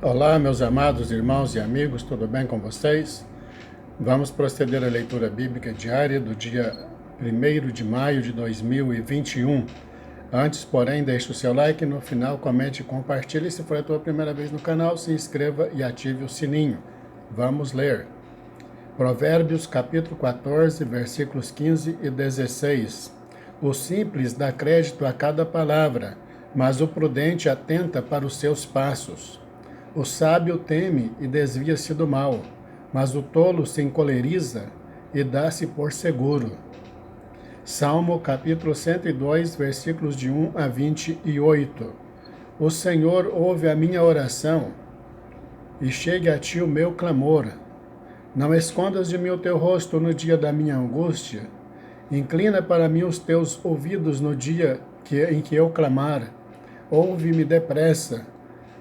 Olá, meus amados irmãos e amigos, tudo bem com vocês? Vamos proceder à leitura bíblica diária do dia 1º de maio de 2021. Antes, porém, deixe o seu like, no final comente e compartilhe. Se for a tua primeira vez no canal, se inscreva e ative o sininho. Vamos ler. Provérbios capítulo 14, versículos 15 e 16. O simples dá crédito a cada palavra, mas o prudente atenta para os seus passos. O sábio teme e desvia-se do mal, mas o tolo se encoleriza e dá-se por seguro. Salmo capítulo 102, versículos de 1 a 28. O Senhor ouve a minha oração e chegue a ti o meu clamor. Não escondas de mim o teu rosto no dia da minha angústia. Inclina para mim os teus ouvidos no dia em que eu clamar. Ouve-me depressa,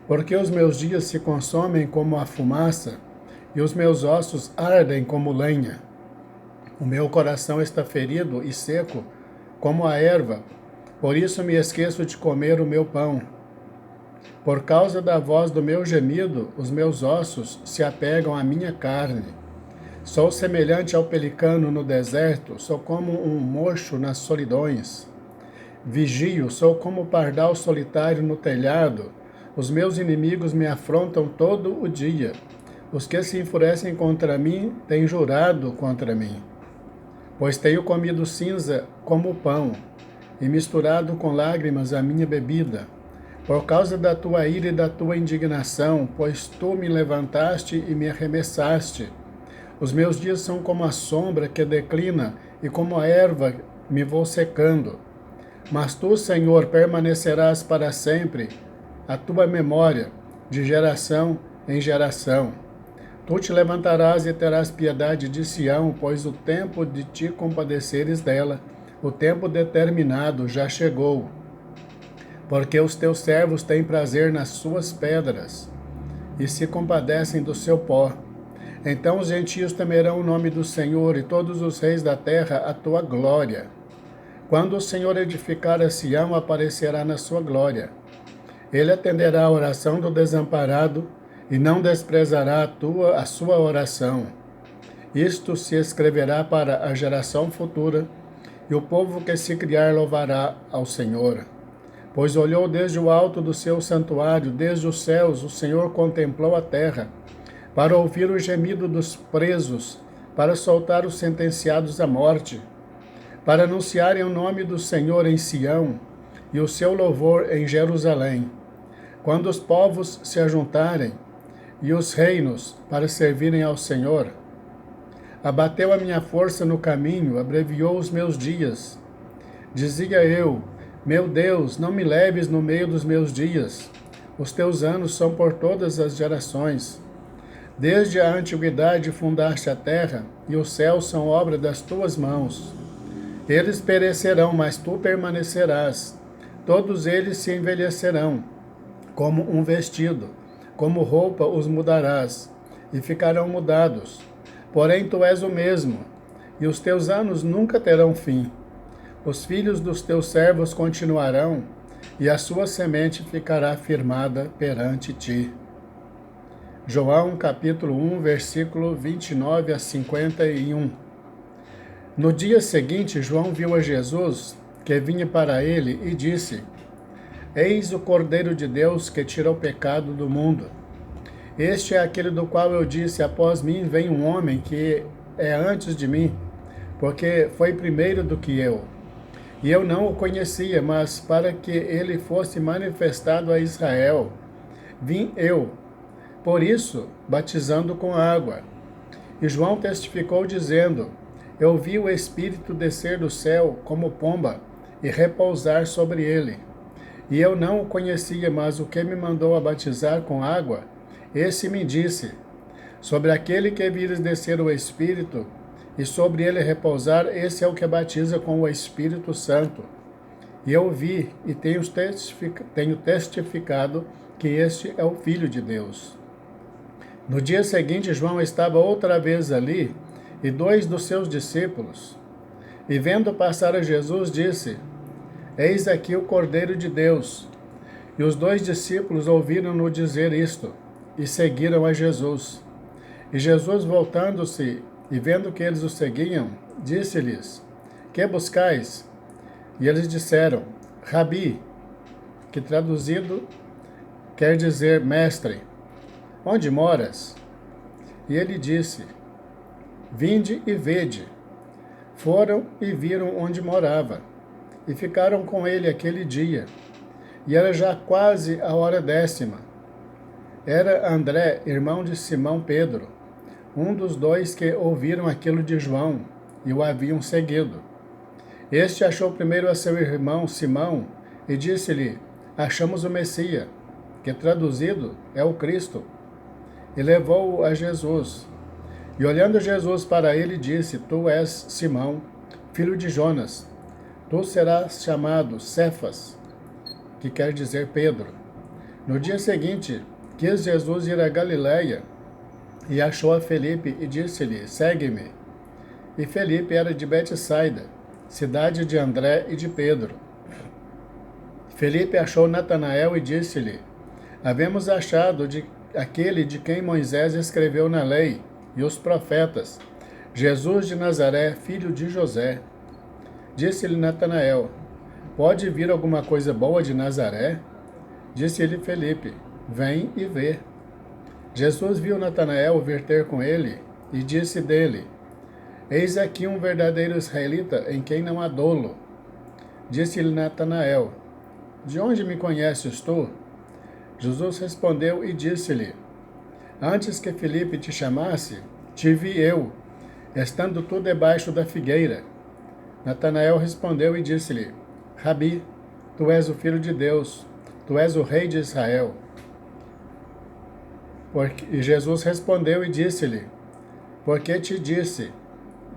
porque os meus dias se consomem como a fumaça, e os meus ossos ardem como lenha. O meu coração está ferido e seco, como a erva, por isso me esqueço de comer o meu pão. Por causa da voz do meu gemido, os meus ossos se apegam à minha carne. Sou semelhante ao pelicano no deserto, sou como um mocho nas solidões. Vigio, sou como o pardal solitário no telhado. Os meus inimigos me afrontam todo o dia. Os que se enfurecem contra mim têm jurado contra mim. Pois tenho comido cinza como pão, e misturado com lágrimas a minha bebida. Por causa da tua ira e da tua indignação, pois tu me levantaste e me arremessaste. Os meus dias são como a sombra que declina, e como a erva me vou secando. Mas tu, Senhor, permanecerás para sempre, a tua memória, de geração em geração. Tu te levantarás e terás piedade de Sião, pois o tempo de te compadeceres dela, o tempo determinado já chegou. Porque os teus servos têm prazer nas suas pedras, e se compadecem do seu pó. Então os gentios temerão o nome do Senhor, e todos os reis da terra a tua glória. Quando o Senhor edificar a Sião, aparecerá na sua glória. Ele atenderá a oração do desamparado e não desprezará a sua oração. Isto se escreverá para a geração futura, e o povo que se criar louvará ao Senhor. Pois olhou desde o alto do seu santuário, desde os céus, o Senhor contemplou a terra, para ouvir o gemido dos presos, para soltar os sentenciados à morte, para anunciarem o nome do Senhor em Sião e o seu louvor em Jerusalém. Quando os povos se ajuntarem e os reinos para servirem ao Senhor, abateu a minha força no caminho, abreviou os meus dias. Dizia eu, meu Deus, não me leves no meio dos meus dias. Os teus anos são por todas as gerações. Desde a antiguidade fundaste a terra, e os céus são obra das tuas mãos. Eles perecerão, mas tu permanecerás. Todos eles se envelhecerão, como um vestido, como roupa os mudarás, e ficarão mudados. Porém tu és o mesmo, e os teus anos nunca terão fim. Os filhos dos teus servos continuarão, e a sua semente ficará firmada perante ti. João capítulo 1, versículo 29 a 51. No dia seguinte, João viu a Jesus, que vinha para ele, e disse: Eis o Cordeiro de Deus que tira o pecado do mundo. Este é aquele do qual eu disse: após mim vem um homem que é antes de mim, porque foi primeiro do que eu. E eu não o conhecia, mas para que ele fosse manifestado a Israel, vim eu, por isso, batizando com água. E João testificou dizendo: Eu vi o Espírito descer do céu como pomba e repousar sobre ele. E eu não o conhecia, mas o que me mandou a batizar com água, esse me disse: Sobre aquele que vires descer o Espírito, e sobre ele repousar, esse é o que batiza com o Espírito Santo. E eu vi e tenho testificado que este é o Filho de Deus. No dia seguinte, João estava outra vez ali, e 2 dos seus discípulos. E vendo passar a Jesus, disse: Eis aqui o Cordeiro de Deus. E os 2 discípulos ouviram-no dizer isto, e seguiram a Jesus. E Jesus, voltando-se e vendo que eles o seguiam, disse-lhes: Que buscais? E eles disseram: Rabi, que traduzido quer dizer mestre, onde moras? E ele disse: Vinde e vede. Foram e viram onde morava, e ficaram com ele aquele dia. E era já quase a hora 10ª. Era André, irmão de Simão Pedro, um dos 2 que ouviram aquilo de João e o haviam seguido. Este achou primeiro a seu irmão Simão e disse-lhe: Achamos o Messias, que traduzido é o Cristo. E levou-o a Jesus. E olhando Jesus para ele, disse: Tu és Simão, filho de Jonas. Tu serás chamado Cefas, que quer dizer Pedro. No dia seguinte, quis Jesus ir a Galiléia e achou a Felipe e disse-lhe: Segue-me. E Felipe era de Betsaida, cidade de André e de Pedro. Felipe achou Natanael e disse-lhe: Havemos achado aquele de quem Moisés escreveu na lei e os profetas, Jesus de Nazaré, filho de José. Disse-lhe Natanael: Pode vir alguma coisa boa de Nazaré? Disse-lhe Felipe: Vem e vê. Jesus viu Natanael vir ter com ele e disse dele: Eis aqui um verdadeiro israelita em quem não há dolo. Disse-lhe Natanael: De onde me conheces tu? Jesus respondeu e disse-lhe: Antes que Felipe te chamasse, te vi eu, estando tu debaixo da figueira. Natanael respondeu e disse-lhe: Rabi, tu és o Filho de Deus, tu és o Rei de Israel. E Jesus respondeu e disse-lhe: Porque te disse,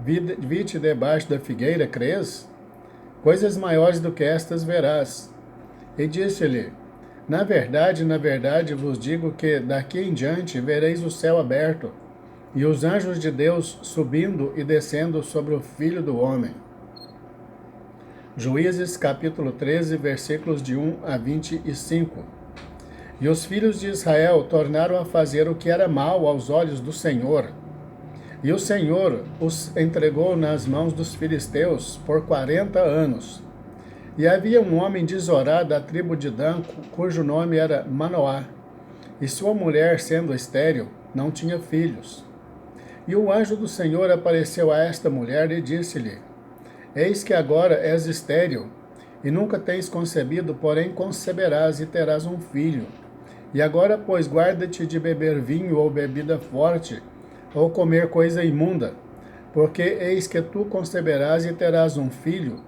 vi-te debaixo da figueira, crês? Coisas maiores do que estas verás. E disse-lhe: na verdade, vos digo que daqui em diante vereis o céu aberto e os anjos de Deus subindo e descendo sobre o Filho do Homem. Juízes capítulo 13, versículos de 1 a 25. E os filhos de Israel tornaram a fazer o que era mal aos olhos do Senhor. E o Senhor os entregou nas mãos dos filisteus por 40 anos. E havia um homem de Zorá, da tribo de Dan, cujo nome era Manoá, e sua mulher, sendo estéril, não tinha filhos. E o anjo do Senhor apareceu a esta mulher e disse-lhe: Eis que agora és estéril, e nunca tens concebido, porém conceberás e terás um filho. E agora, pois, guarda-te de beber vinho ou bebida forte, ou comer coisa imunda, porque eis que tu conceberás e terás um filho,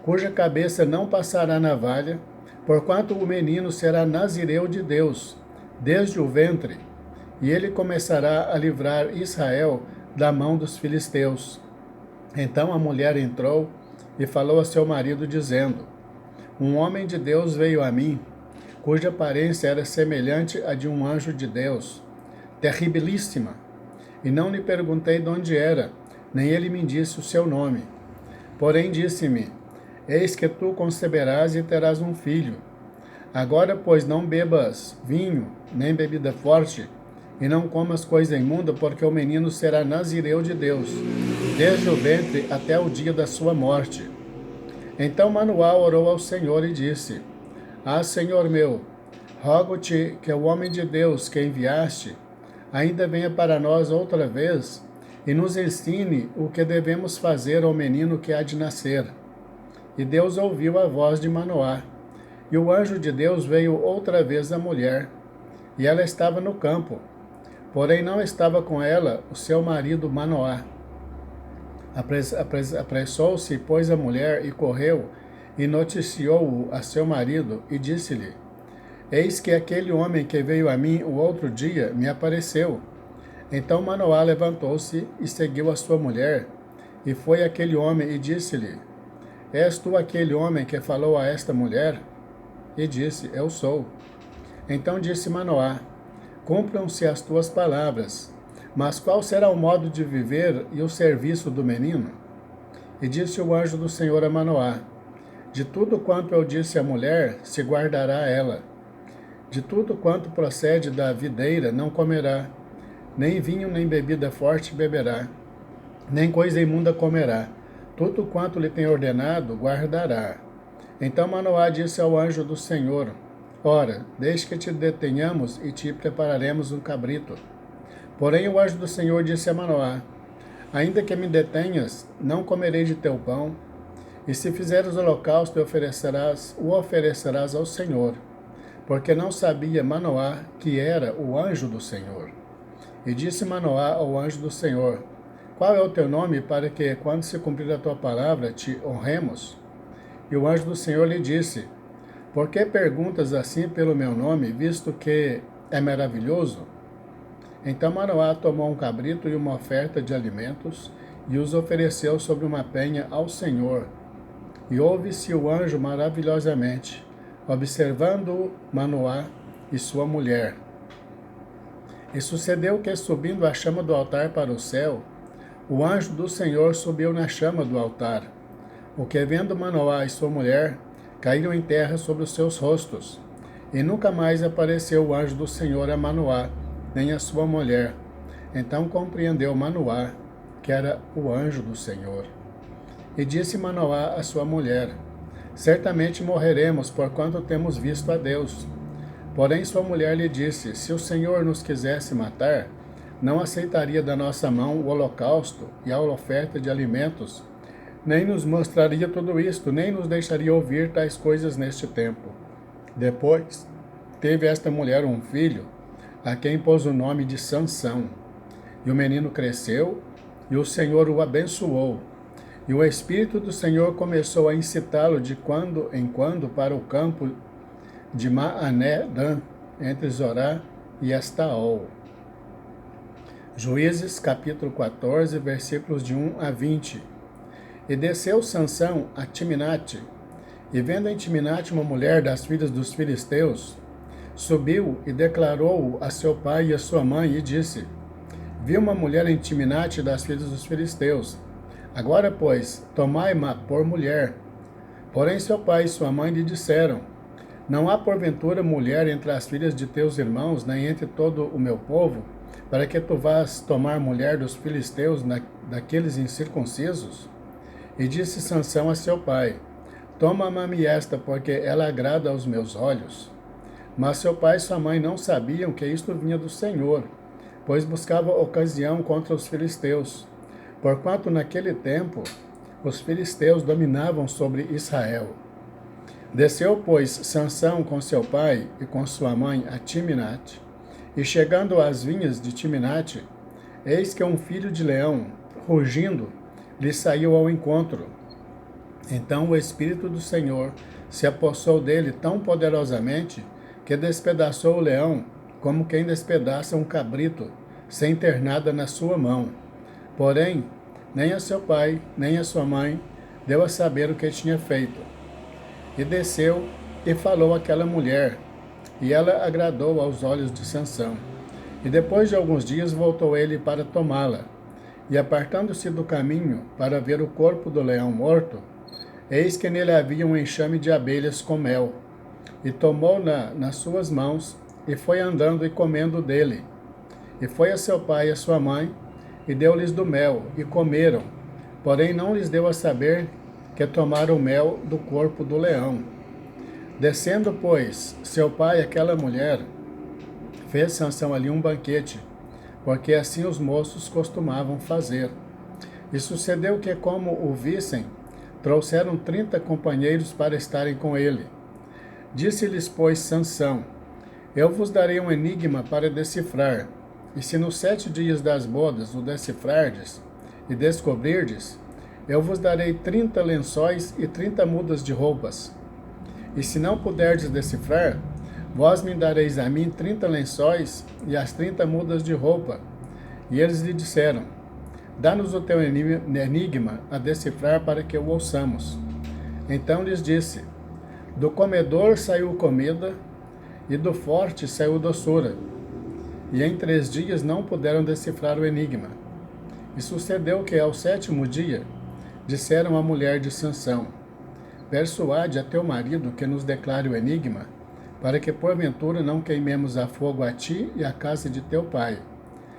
cuja cabeça não passará navalha, porquanto o menino será nazireu de Deus, desde o ventre, e ele começará a livrar Israel da mão dos filisteus. Então a mulher entrou e falou a seu marido, dizendo: Um homem de Deus veio a mim, cuja aparência era semelhante à de um anjo de Deus, terribilíssima. E não lhe perguntei de onde era, nem ele me disse o seu nome. Porém disse-me: Eis que tu conceberás e terás um filho. Agora, pois, não bebas vinho, nem bebida forte, e não comas coisa imunda, porque o menino será nazireu de Deus, desde o ventre até o dia da sua morte. Então Manoá orou ao Senhor e disse: Ah, Senhor meu, rogo-te que o homem de Deus que enviaste ainda venha para nós outra vez e nos ensine o que devemos fazer ao menino que há de nascer. E Deus ouviu a voz de Manoá. E o anjo de Deus veio outra vez à mulher, e ela estava no campo. Porém não estava com ela o seu marido Manoá. Apressou-se, pois, a mulher, e correu, e noticiou-o a seu marido, e disse-lhe: Eis que aquele homem que veio a mim o outro dia me apareceu. Então Manoá levantou-se e seguiu a sua mulher, e foi aquele homem e disse-lhe: És tu aquele homem que falou a esta mulher? E disse: Eu sou. Então disse Manoá: Cumpram-se as tuas palavras, mas qual será o modo de viver e o serviço do menino? E disse o anjo do Senhor a Manoá: De tudo quanto eu disse à mulher, se guardará ela. De tudo quanto procede da videira não comerá, nem vinho nem bebida forte beberá, nem coisa imunda comerá. Tudo quanto lhe tem ordenado guardará. Então Manoá disse ao anjo do Senhor: Ora, deixe que te detenhamos e te prepararemos um cabrito. Porém o anjo do Senhor disse a Manoá: Ainda que me detenhas, não comerei de teu pão, e se fizeres holocausto, o oferecerás ao Senhor. Porque não sabia Manoá que era o anjo do Senhor. E disse Manoá ao anjo do Senhor: Qual é o teu nome, para que, quando se cumprir a tua palavra, te honremos? E o anjo do Senhor lhe disse: Por que perguntas assim pelo meu nome, visto que é maravilhoso? Então Manoá tomou um cabrito e uma oferta de alimentos, e os ofereceu sobre uma penha ao Senhor. E ouve-se o anjo maravilhosamente, observando Manoá e sua mulher. E sucedeu que, subindo a chama do altar para o céu, o anjo do Senhor subiu na chama do altar. O que, vendo Manoá e sua mulher, caíram em terra sobre os seus rostos. E nunca mais apareceu o anjo do Senhor a Manoá, nem a sua mulher. Então compreendeu Manoá que era o anjo do Senhor. E disse Manoá à sua mulher: Certamente morreremos, porquanto temos visto a Deus. Porém sua mulher lhe disse: Se o Senhor nos quisesse matar, não aceitaria da nossa mão o holocausto e a oferta de alimentos, nem nos mostraria tudo isto, nem nos deixaria ouvir tais coisas neste tempo. Depois teve esta mulher um filho, a quem pôs o nome de Sansão. E o menino cresceu, e o Senhor o abençoou. E o Espírito do Senhor começou a incitá-lo de quando em quando para o campo de Maané-Dan, entre Zorá e Estaol. Juízes, capítulo 14, versículos de 1 a 20. E desceu Sansão a Timinate, e vendo em Timinate uma mulher das filhas dos filisteus, subiu e declarou a seu pai e a sua mãe, e disse: Vi uma mulher em Timinate das filhas dos filisteus. Agora, pois, tomai-ma por mulher. Porém seu pai e sua mãe lhe disseram: Não há porventura mulher entre as filhas de teus irmãos, nem entre todo o meu povo, para que tu vás tomar mulher dos filisteus, daqueles incircuncisos? E disse Sansão a seu pai: Toma-me esta, porque ela agrada aos meus olhos. Mas seu pai e sua mãe não sabiam que isto vinha do Senhor, pois buscava ocasião contra os filisteus, porquanto naquele tempo os filisteus dominavam sobre Israel. Desceu, pois, Sansão com seu pai e com sua mãe a Timinate, e chegando às vinhas de Timinate, eis que um filho de leão, rugindo, lhe saiu ao encontro. Então o Espírito do Senhor se apossou dele tão poderosamente que despedaçou o leão, como quem despedaça um cabrito, sem ter nada na sua mão. Porém, nem a seu pai, nem a sua mãe, deu a saber o que tinha feito. E desceu e falou àquela mulher, e ela agradou aos olhos de Sansão. E depois de alguns dias voltou ele para tomá-la. E apartando-se do caminho para ver o corpo do leão morto, eis que nele havia um enxame de abelhas com mel. E tomou-na nas suas mãos, e foi andando e comendo dele. E foi a seu pai e a sua mãe, e deu-lhes do mel, e comeram. Porém não lhes deu a saber que tomaram o mel do corpo do leão. Descendo, pois, seu pai e aquela mulher, fez Sansão ali um banquete, porque assim os moços costumavam fazer. E sucedeu que, como o vissem, trouxeram 30 companheiros para estarem com ele. Disse-lhes, pois, Sansão: Eu vos darei um enigma para decifrar, e se nos 7 dias das bodas o decifrardes e descobrirdes, eu vos darei 30 lençóis e 30 mudas de roupas. E se não puderdes decifrar, vós me dareis a mim 30 lençóis e as 30 mudas de roupa. E eles lhe disseram: Dá-nos o teu enigma a decifrar para que o ouçamos. Então lhes disse: Do comedor saiu comida, e do forte saiu doçura. E em 3 dias não puderam decifrar o enigma. E sucedeu que, ao 7º dia, disseram à mulher de Sansão: Persuade a teu marido que nos declare o enigma, para que porventura não queimemos a fogo a ti e a casa de teu pai.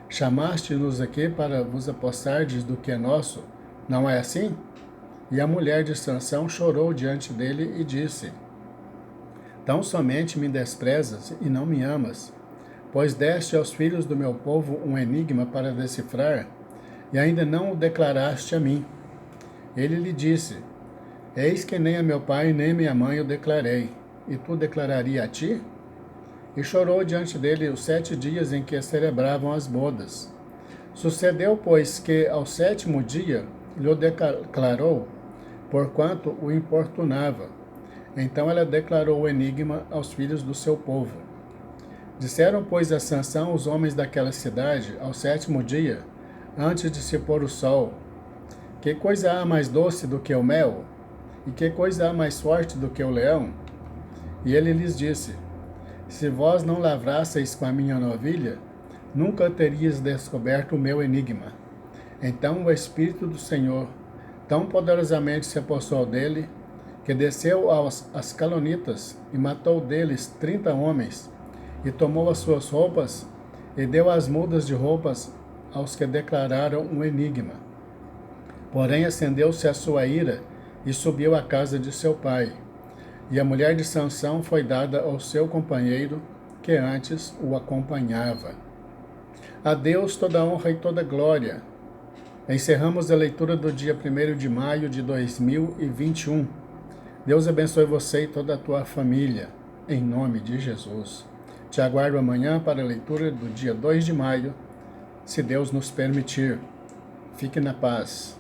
Chamaste-nos aqui para vos apossardes do que é nosso, não é assim? E a mulher de Sansão chorou diante dele e disse: Tão somente me desprezas e não me amas, pois deste aos filhos do meu povo um enigma para decifrar, e ainda não o declaraste a mim. Ele lhe disse: Eis que nem a meu pai nem a minha mãe o declarei, e tu declararia a ti? E chorou diante dele os 7 dias em que celebravam as bodas. Sucedeu, pois, que ao 7º dia lhe o declarou, porquanto o importunava. Então ela declarou o enigma aos filhos do seu povo. Disseram, pois, a Sansão os homens daquela cidade, ao 7º dia, antes de se pôr o sol: Que coisa há mais doce do que o mel? E que coisa há mais forte do que o leão? E ele lhes disse: Se vós não lavrasseis com a minha novilha, nunca terias descoberto o meu enigma. Então o Espírito do Senhor tão poderosamente se apossou dele, que desceu aos Ascalonitas e matou deles 30 homens, e tomou as suas roupas e deu as mudas de roupas aos que declararam um enigma. Porém acendeu-se a sua ira e subiu à casa de seu pai. E a mulher de Sansão foi dada ao seu companheiro, que antes o acompanhava. A Deus toda honra e toda glória. Encerramos a leitura do dia 1º de maio de 2021. Deus abençoe você e toda a tua família, em nome de Jesus. Te aguardo amanhã para a leitura do dia 2 de maio, se Deus nos permitir. Fique na paz.